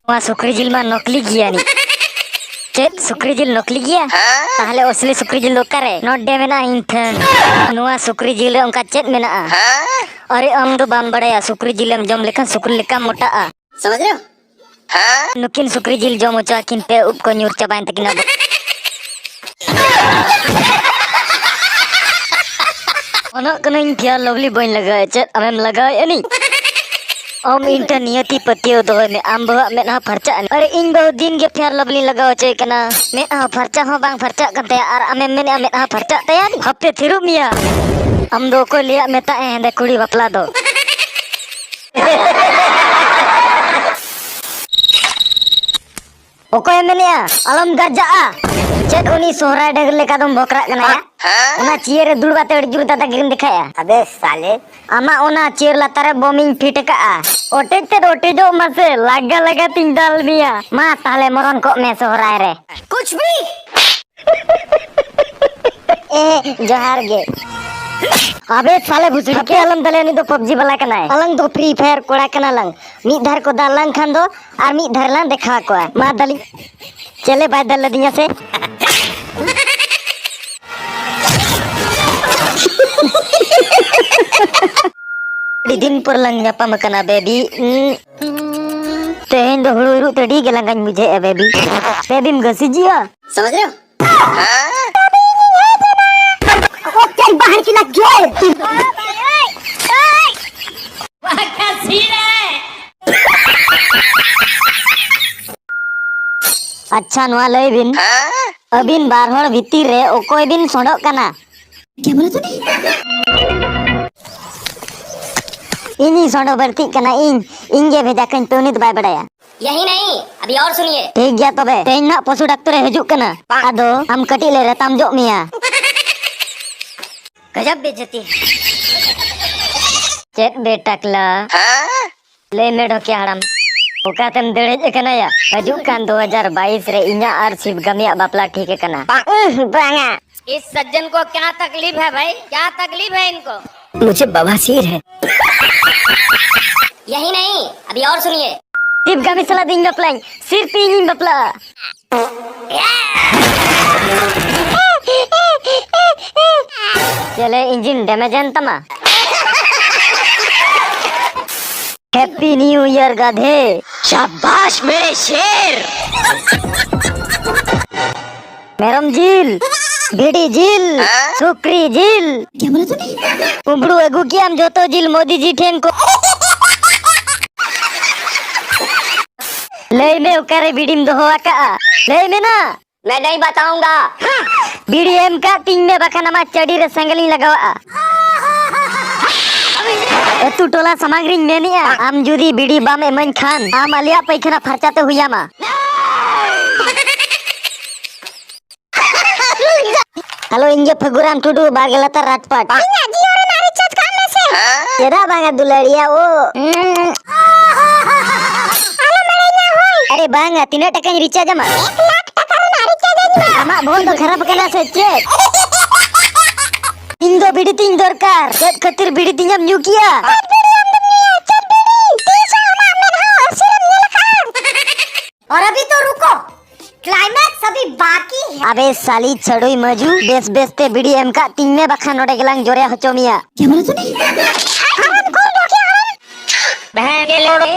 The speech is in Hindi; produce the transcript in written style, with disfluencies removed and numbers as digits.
वहाँ सुक्री जिल मा नकली गिया नी चेत सुक्री जिल नकली गिया ताहले असली सुक्री जिल लोकारे नोडे मेना इंथन नुआ सुक्री जिल उनका चेत मेना अरे हम तो बाम बड़ाया सुक्री जिल हम जम लेखन सुक्री लेका मोटा समझ रहे हो नुकिन सुक्री जिल जम होचा किन पे उप को न्यूर चबाइन तकिना ओना कनो इन फिया लवली बइन लगा चेत अमेम लगा एनी ओम इंटर नियति पतियो दो में आम बहा मेना फरचा अरे इन बहु दिन के प्यार लवली लगाओ चे कना मेना फरचा हो बांग फरचा कते आर अमे मेना फरचा तैयार हफ्ते थिरु मिया हम दो को लिया मेता हेंदे कुड़ी बपला दो ओकोय मेनिया अलम गजा चेत उनी सोहराय डगर लेका दम भोकरा कना या ओना चेयर दुड़ बाते अड़ी जुर दादा गिरन दिखाया अबे साले आमा ओना चेयर लातारे बॉमिंग फिट का ओटे ते रोटी जो मसे लगा लगा तीन डाल मिया मा ताले मरन को में सोहराय रे कुछ भी ए जोहार गे अबे साले भुसड़ी के अलम दले नि दो पबजी वाला कना है अलंग दो फ्री फायर कोड़ा कना लंग मी धर को दालंग खान दो और मी धर ला देखा को मा दली चले बाय दल दिया से दिन पर लंग nyapa कना बेबी तेहेन दो हुड़ू तड़ी के लंगन मुझे ए बेबी बेबी म गसी जिया समझ रहे हो ओके बाहर की लग गए वाह क्या सीन है अच्छा नुआ लय बिन अबिन बार हड़ भीतर रे ओकोय बिन सोडो कना क्या बोला तूने इनी सोडो बरती कना इंगे भेजा कन तोनी तो बाय बड़ाया यही नहीं अभी और सुनिए ठीक गया तबे तेन ना पशु डॉक्टर हजुक कना आदो हम कटी ले रताम जो मिया गजब बेइज्जती चेत बेटकला ले मेडो क्या हराम ओका तम देड़े कना या हजुक कान 2022 रे इन्या आर शिव गमिया बापला ठीक है कना बांगा इस सज्जन को क्या तकलीफ है भाई क्या तकलीफ है इनको मुझे बवासीर है यही नहीं अभी और सुनिए शिव गमी सला दिन बपला सिर्फ इन बपला चले इंजन डैमेज है तमा हैप्पी न्यू ईयर गधे शाबाश मेरे शेर मेरम झील भिड़ी झील सुक्री झील क्या बोला तूने कुंबड़ू एगु किया हम जोतो झील मोदी जी ठेन को ले में उकारे बीड़ी में दोहा का ले में ना मैं नहीं बताऊंगा बीडीएम का तीन में बखाना मा चढ़ी रे संगली लगावा तू टोला सामग्री मेनिया आम जुदी बीड़ी बाम एमन खान आम अलिया पैखना फरचाते हुया मा हेलो इंगे फगुराम टुडू बागेलता राटपाट इंगा जी और नारी चत काम में से तेरा बांगा दुलड़िया ओ हेलो मेरे होय अरे बांगा 3 टका रिचार्ज मा 1 लाख टका रे नारी रिचार्ज आमा बहुत खराब कना से चेक इंदो बीड़ी तीन दरकार चेक खातिर बीड़ी तीन न्यू किया और अभी तो रुको क्लाइमैक्स अभी बाकी है अबे साली छड़ोई मजू बेस बेसते बीडीएम का तीन में बखान नोटे गलांग जोरे हचोमिया क्या बोला तूने हराम कौन रोके हराम बहन के लोड़े